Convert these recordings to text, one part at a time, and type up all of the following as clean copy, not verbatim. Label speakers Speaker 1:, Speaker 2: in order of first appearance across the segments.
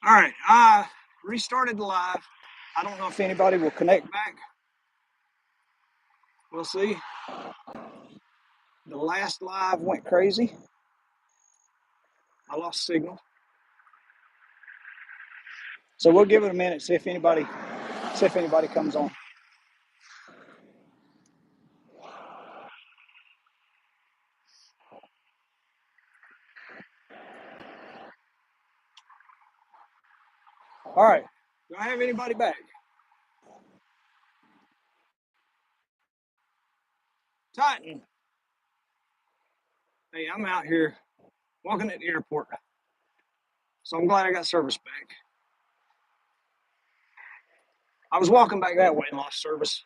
Speaker 1: All right, I restarted the live. I don't know if anybody will connect back. We'll see. The last live went crazy. I lost signal. So we'll give it a minute, see if anybody comes on. All right. Do I have anybody back? Titan. Hey, I'm out here walking at the airport. So I'm glad I got service back. I was walking back that way and lost service.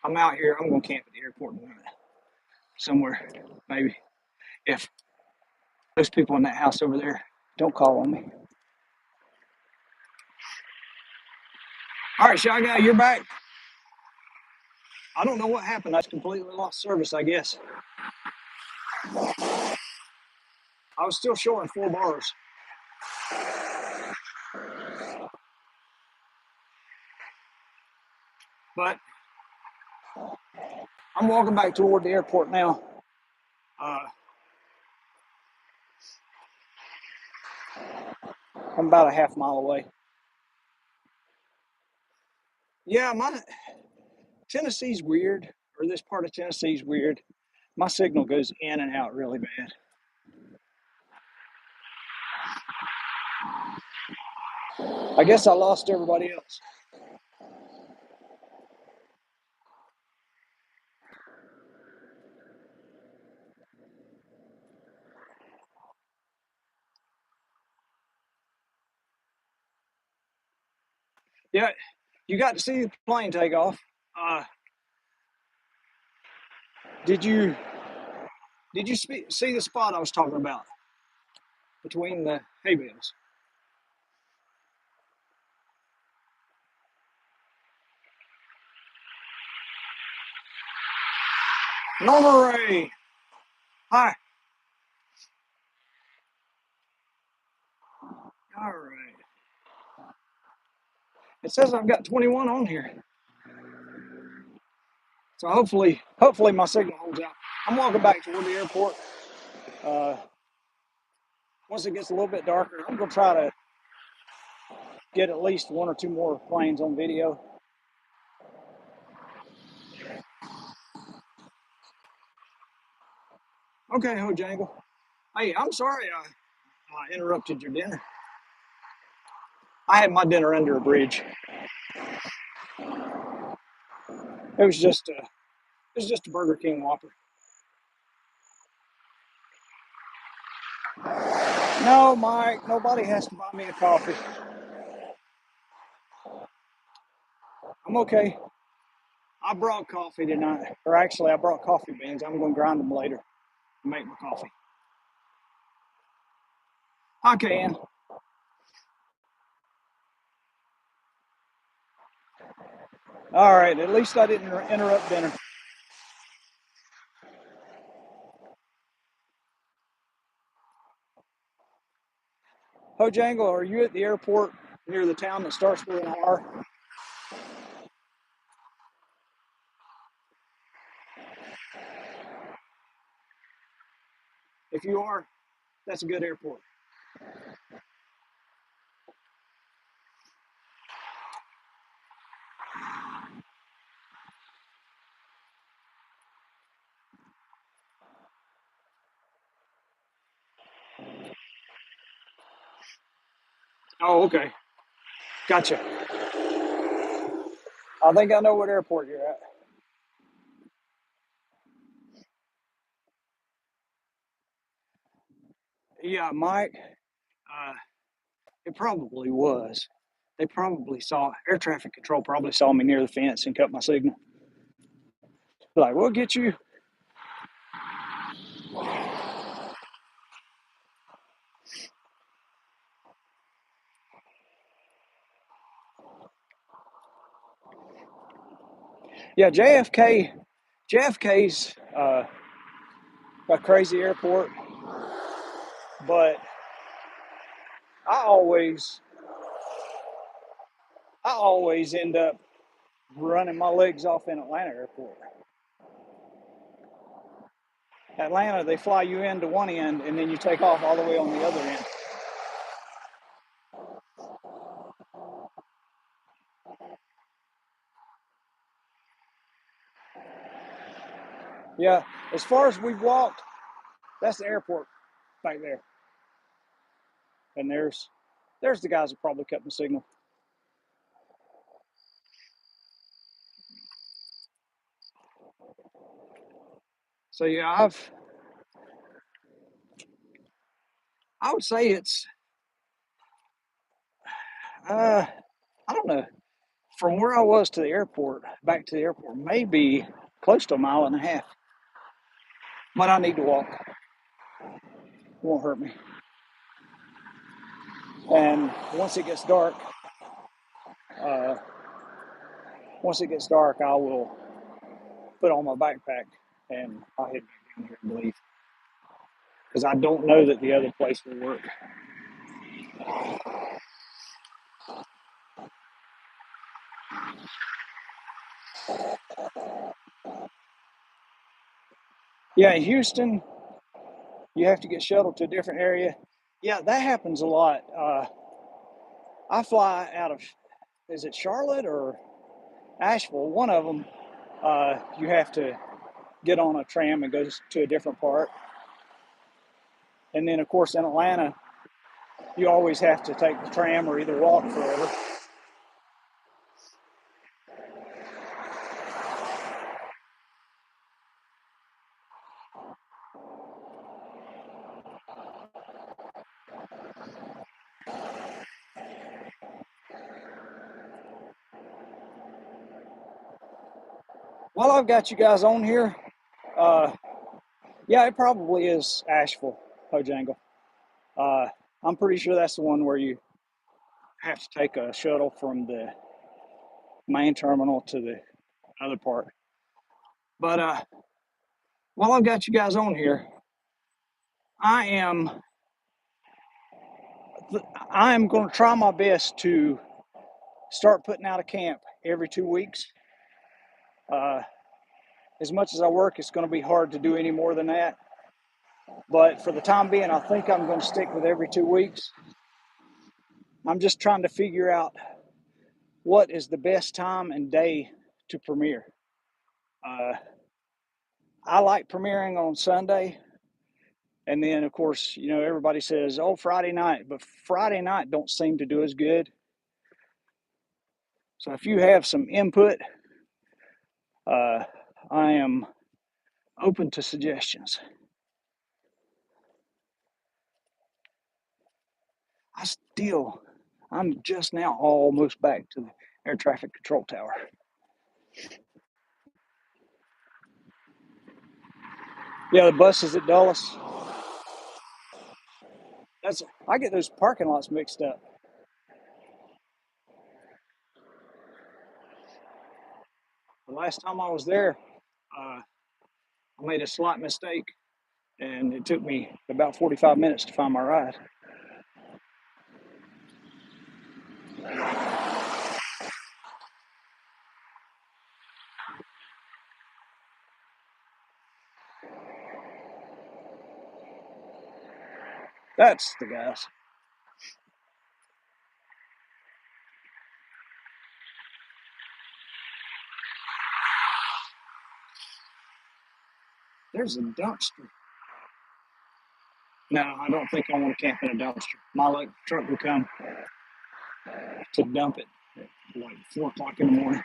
Speaker 1: I'm out here. I'm going to camp at the airport somewhere, maybe. If those people in that house over there don't call on me. All right, Shy Guy, you're back. I don't know what happened. I just completely lost service, I guess. I was still showing 4 bars. But I'm walking back toward the airport now. I'm about a half mile away. Yeah, Tennessee's weird, or this part of Tennessee's weird. My signal goes in and out really bad. I guess I lost everybody else. Yeah, you got to see the plane take off. Did you see the spot I was talking about between the hay bales? Norma Ray, hi. All right. It says I've got 21 on here. So hopefully my signal holds out. I'm walking back toward the airport. Once it gets a little bit darker, I'm gonna try to get at least 1 or 2 more planes on video. Okay, Hojangle. Hey, I'm sorry I interrupted your dinner. I had my dinner under a bridge. It was just a Burger King Whopper. No, Mike, nobody has to buy me a coffee. I'm okay. I brought coffee tonight, or actually I brought coffee beans. I'm going to grind them later and make my coffee. I can. All right, at least I didn't interrupt dinner. Hojangle, are you at the airport near the town that starts with an R? If you are, that's a good airport. Oh, okay. Gotcha. I think I know what airport you're at. Yeah, Mike, it probably was. They probably saw, air traffic control probably saw me near the fence and cut my signal. Like, we'll get you. Yeah, JFK's a crazy airport, but I always end up running my legs off in Atlanta airport. Atlanta, they fly you into one end and then you take off all the way on the other end. Yeah, as far as we've walked, that's the airport back there. And there's the guys that probably cut the signal. So yeah, I would say it's I don't know, from where I was to the airport, back to the airport, maybe close to a mile and a half. But I need to walk. It won't hurt me. And once it gets dark, uh, I will put on my backpack and I'll head back down here and leave. Because I don't know that the other place will work. Yeah, in Houston, you have to get shuttled to a different area. Yeah, that happens a lot. I fly out of, is it Charlotte or Asheville? One of them, you have to get on a tram and go to a different part. And then, of course, in Atlanta, you always have to take the tram or either walk forever. While I've got you guys on here, uh, yeah, it probably is Asheville, Bojangles. I'm pretty sure that's the one where you have to take a shuttle from the main terminal to the other part. But while I've got you guys on here, I am going to try my best to start putting out a camp every 2 weeks. As much as I work, it's going to be hard to do any more than that. But for the time being, I think I'm going to stick with every 2 weeks. I'm just trying to figure out what is the best time and day to premiere. I like premiering on Sunday. And then, of course, you know, everybody says, oh, Friday night. But Friday night don't seem to do as good. So if you have some input, I am open to suggestions. I'm just now almost back to the air traffic control tower. Yeah, the buses at Dulles. I get those parking lots mixed up. The last time I was there, I made a slight mistake, and it took me about 45 minutes to find my ride. That's the guys. There's a dumpster. No, I don't think I want to camp in a dumpster. My electric truck will come to dump it at like 4 o'clock in the morning.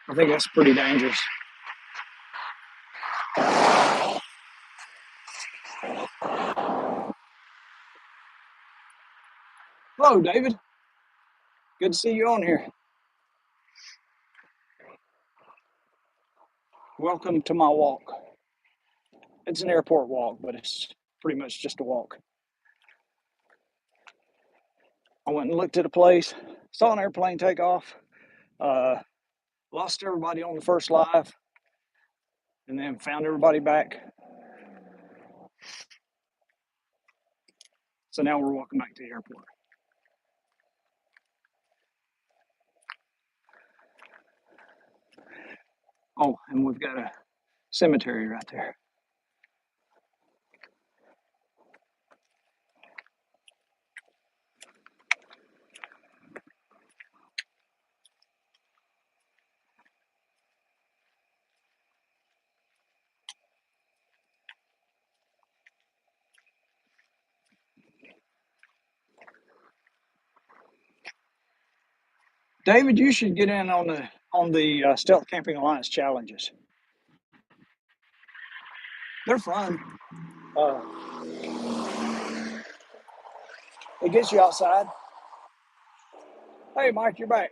Speaker 1: I think that's pretty dangerous. Hello, David. Good to see you on here. Welcome to my walk. It's an airport walk, but it's pretty much just a walk. I went and looked at a place, saw an airplane take off, lost everybody on the first live, and then found everybody back So now we're walking back to the airport. Oh, and we've got a cemetery right there. David, you should get in on the Stealth Camping Alliance challenges. They're fun. Uh, it gets you outside. Hey, Mike, you're back.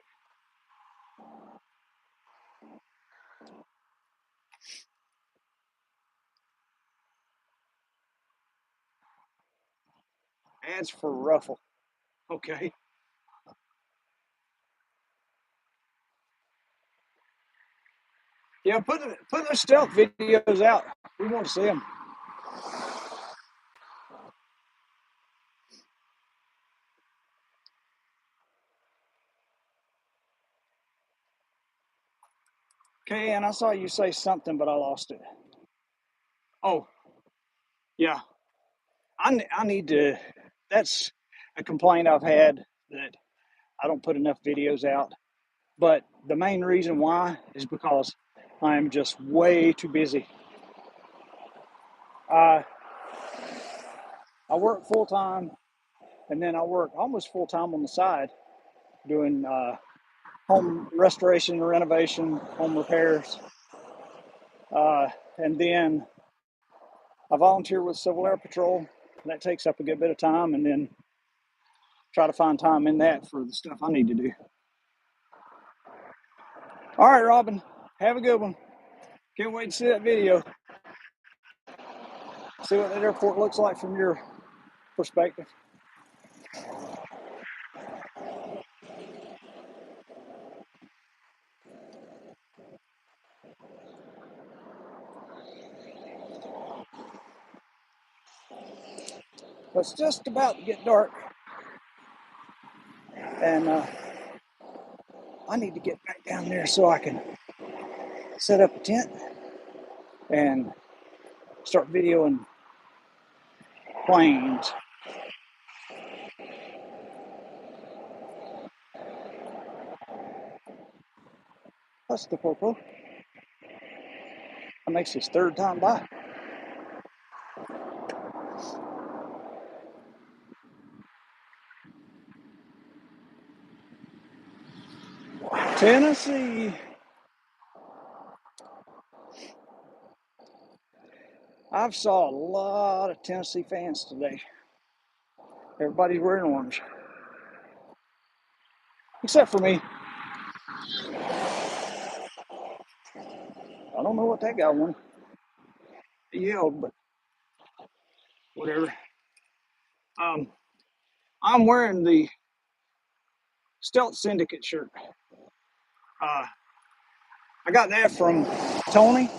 Speaker 1: Ads for Ruffle. Okay. Yeah, put those stealth videos out. We want to see them. Okay, and I saw you say something, but I lost it. Oh, yeah. I need to. That's a complaint I've had, that I don't put enough videos out. But the main reason why is because I'm just way too busy. I work full time, and then I work almost full time on the side doing home restoration and renovation, home repairs. And then I volunteer with Civil Air Patrol. That takes up a good bit of time, and then try to find time in that for the stuff I need to do. All right, Robin, have a good one. Can't wait to see that video. See what that airport looks like from your perspective. It's just about to get dark, and I need to get back down there so I can set up a tent and start videoing planes. That's the popo. That makes his third time by. Tennessee. I've saw a lot of Tennessee fans today. Everybody's wearing orange, except for me. I don't know what that guy wanted. He yelled, but whatever. I'm wearing the Stealth Syndicate shirt. I got that from Tony.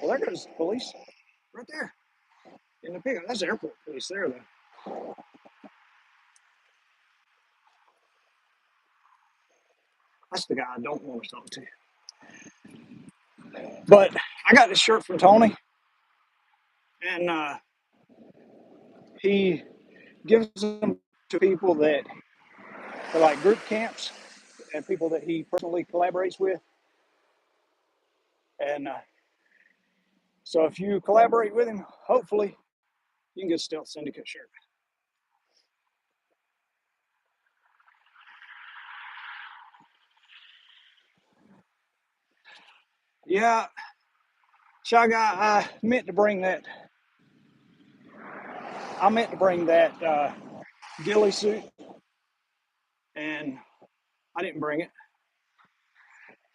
Speaker 1: Well, there goes the police right there in the pickup. That's the airport police there, though. That's the guy I don't want to talk to. But I got this shirt from Tony, and he gives them to people that are like group camps and people that he personally collaborates with. And so if you collaborate with him, hopefully you can get a Stealth Syndicate shirt. Yeah, Shy Guy, I meant to bring that. I meant to bring that ghillie suit, and I didn't bring it.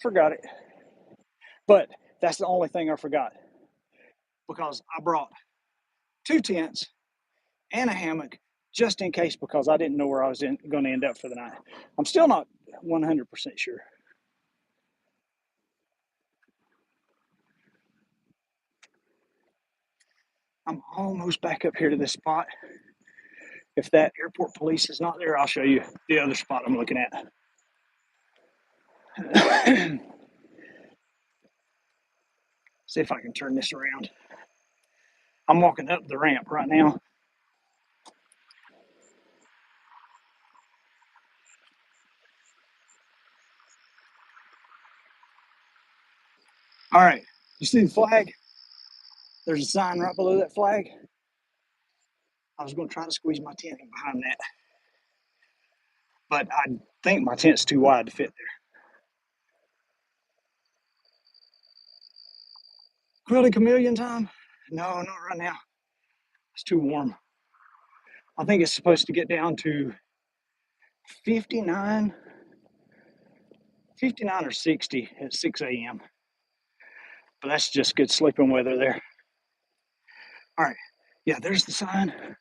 Speaker 1: Forgot it. But that's the only thing I forgot, because I brought 2 tents and a hammock just in case, because I didn't know where I was going to end up for the night. I'm still not 100% sure.
Speaker 2: I'm almost back up here to this spot. If that airport police is not there, I'll show you the other spot I'm looking at. See if I can turn this around. I'm walking up the ramp right now. All right, you see the flag? There's a sign right below that flag. I was going to try to squeeze my tent in behind that, but I think my tent's too wide to fit there. Quilted chameleon time? No, not right now. It's too warm. I think it's supposed to get down to 59 or 60 at 6 a.m. But that's just good sleeping weather there. All right. Yeah, there's the sign. All right.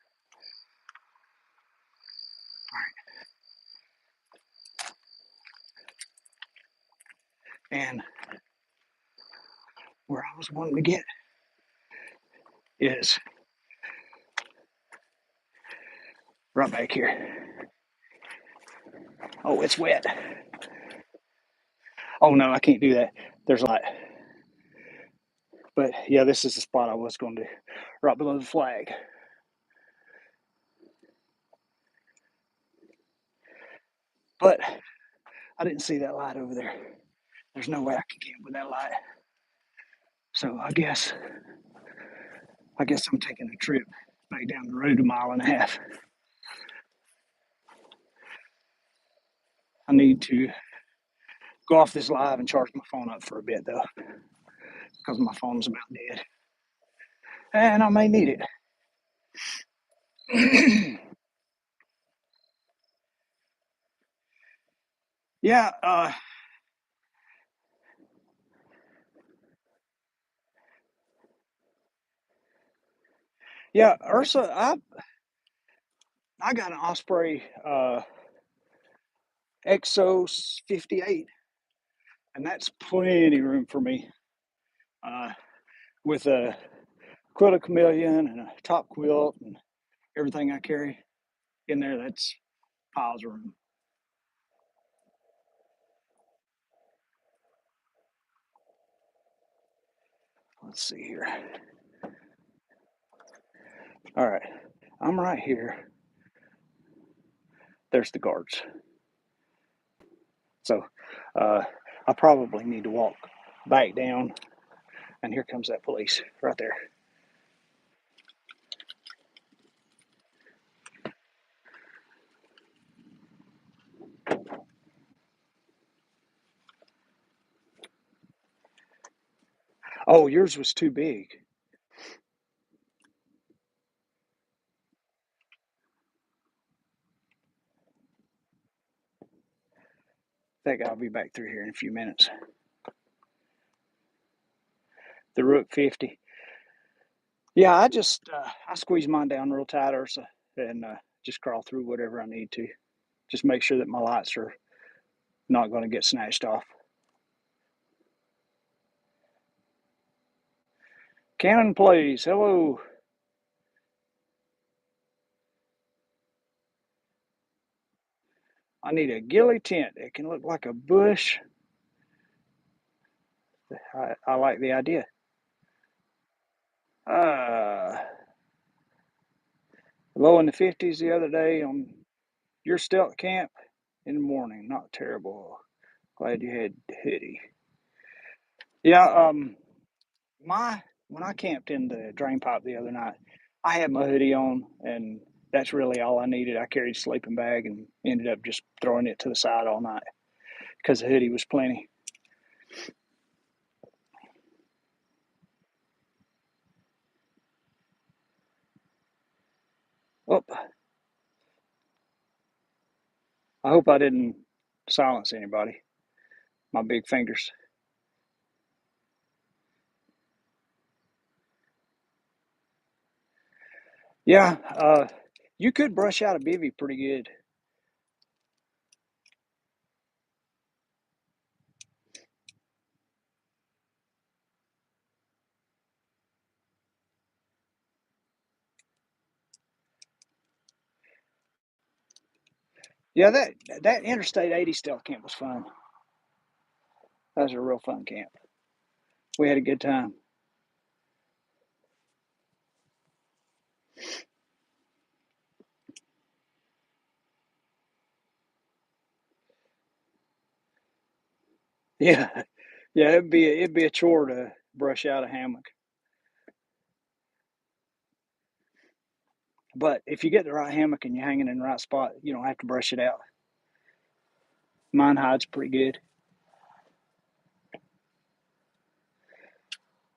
Speaker 2: And where I was wanting to get is right back here. Oh, it's wet. Oh no, I can't do that. There's light. But yeah, this is the spot I was going to, right below the flag. But I didn't see that light over there. There's no way I can camp with that light. So I guess I'm taking a trip back down the road 1.5 miles. I need to go off this live and charge my phone up for a bit though, because my phone's about dead. And I may need it. Yeah, yeah, Ursa, I got an Osprey Exos 58, and that's plenty room for me. With a quilted chameleon and a top quilt and everything I carry in there, that's piles of room. Let's see here. All right, I'm right here. There's the guards. So I probably need to walk back down, and here comes that police right there. Oh, yours was too big. I think I'll be back through here in a few minutes. The Rook 50. Yeah, I squeeze mine down real tight, Ursa, and just crawl through whatever I need to. Just make sure that my lights are not going to get snatched off. Cannon plays. Hello. I need a ghillie tent. It can look like a bush. I like the idea. Low in the 50s the other day on your stealth camp in the morning. Not terrible. Glad you had hoodie. Yeah, when I camped in the drain pipe the other night, I had my hoodie on, and that's really all I needed. I carried a sleeping bag and ended up just throwing it to the side all night because the hoodie was plenty. Oh, I hope I didn't silence anybody. My big fingers. Yeah, you could brush out a bivy pretty good. Yeah, that Interstate 80 stealth camp was fun. That was a real fun camp. We had a good time. Yeah, yeah, it'd be a chore to brush out a hammock. But if you get the right hammock and you're hanging in the right spot, you don't have to brush it out. Mine hides pretty good.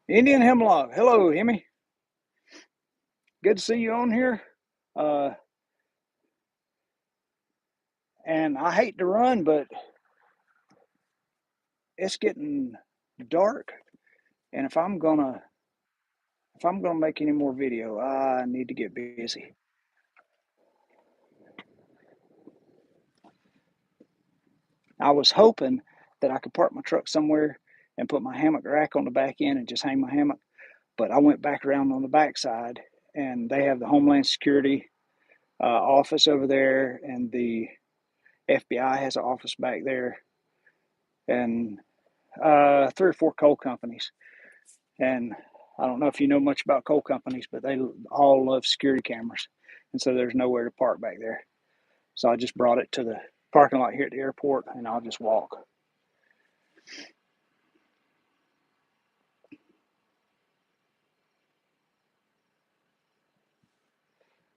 Speaker 2: Indian Hemlock. Hello, Emmy. Good to see you on here. Uh, and I hate to run, but it's getting dark. And if I'm gonna make any more video, I need to get busy. I was hoping that I could park my truck somewhere and put my hammock rack on the back end and just hang my hammock. But I went back around on the backside, and they have the Homeland Security office over there, and the FBI has an office back there, and 3 or 4 coal companies. And I don't know if you know much about coal companies, but they all love security cameras, and so there's nowhere to park back there. So I just brought it to the parking lot here at the airport, and I'll just walk.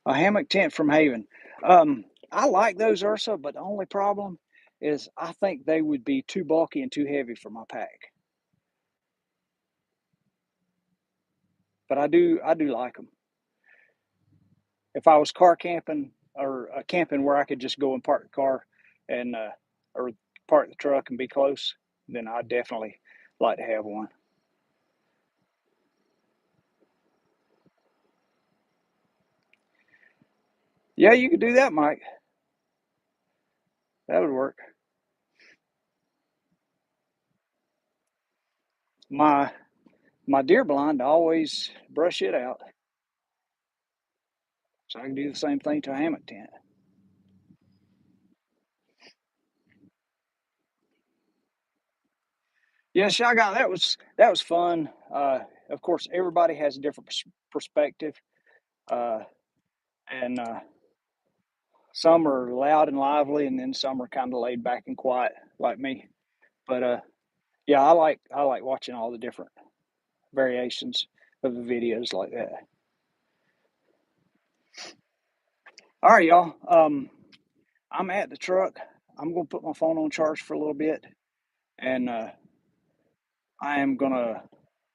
Speaker 2: A hammock tent from Haven. I like those Ursa, but the only problem is I think they would be too bulky and too heavy for my pack. But I do like them. If I was car camping or camping where I could just go and park the car and or park the truck and be close, then I'd definitely like to have one. Yeah, you could do that, Mike. That would work. My my deer blind, I always brush it out, so I can do the same thing to a hammock tent. Yeah, Shy Guy, that was fun. Of course, everybody has a different perspective, uh, and some are loud and lively, and then some are kind of laid back and quiet, like me. But yeah, I like watching all the different variations of the videos like that. All right, y'all. I'm at the truck. I'm gonna put my phone on charge for a little bit, and I am gonna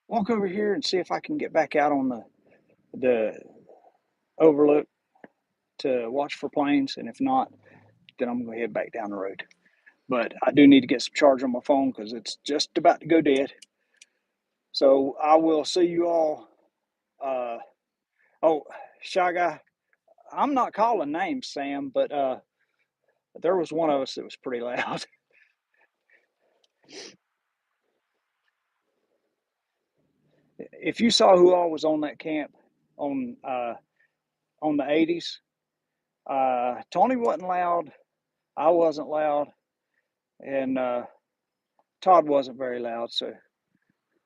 Speaker 2: walk over here and see if I can get back out on the overlook to watch for planes, and if not, then I'm gonna head back down the road. But I do need to get some charge on my phone because it's just about to go dead. So I will see you all. Uh, oh, Shy Guy, I'm not calling names, Sam, but there was one of us that was pretty loud. If you saw who all was on that camp on the 80s, Tony wasn't loud, I wasn't loud, and Todd wasn't very loud. So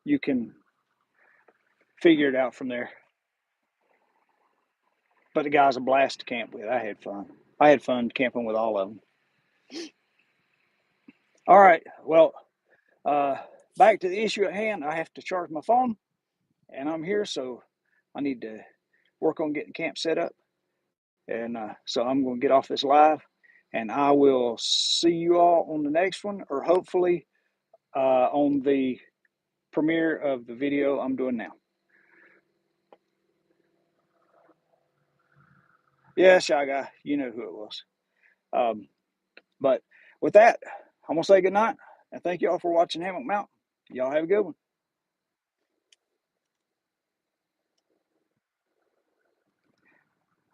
Speaker 2: you can figure it out from there. But the guy's a blast to camp with. I had fun. I had fun camping with all of them. All right. Well, uh, back to the issue at hand. I have to charge my phone, and I'm here, so I need to work on getting camp set up. And so I'm going to get off this live, and I will see you all on the next one, or hopefully on the premiere of the video I'm doing now. Yeah, Shy Guy, you know who it was. But with that, I'm going to say good night, and thank you all for watching Hammock Mountain. Y'all have a good one.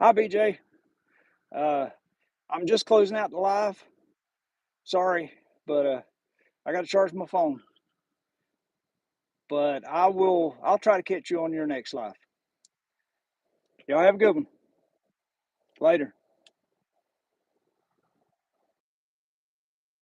Speaker 2: Hi, BJ. Uh, I'm just closing out the live. Sorry, but I got to charge my phone. But I'll try to catch you on your next live. Y'all have a good one. Later.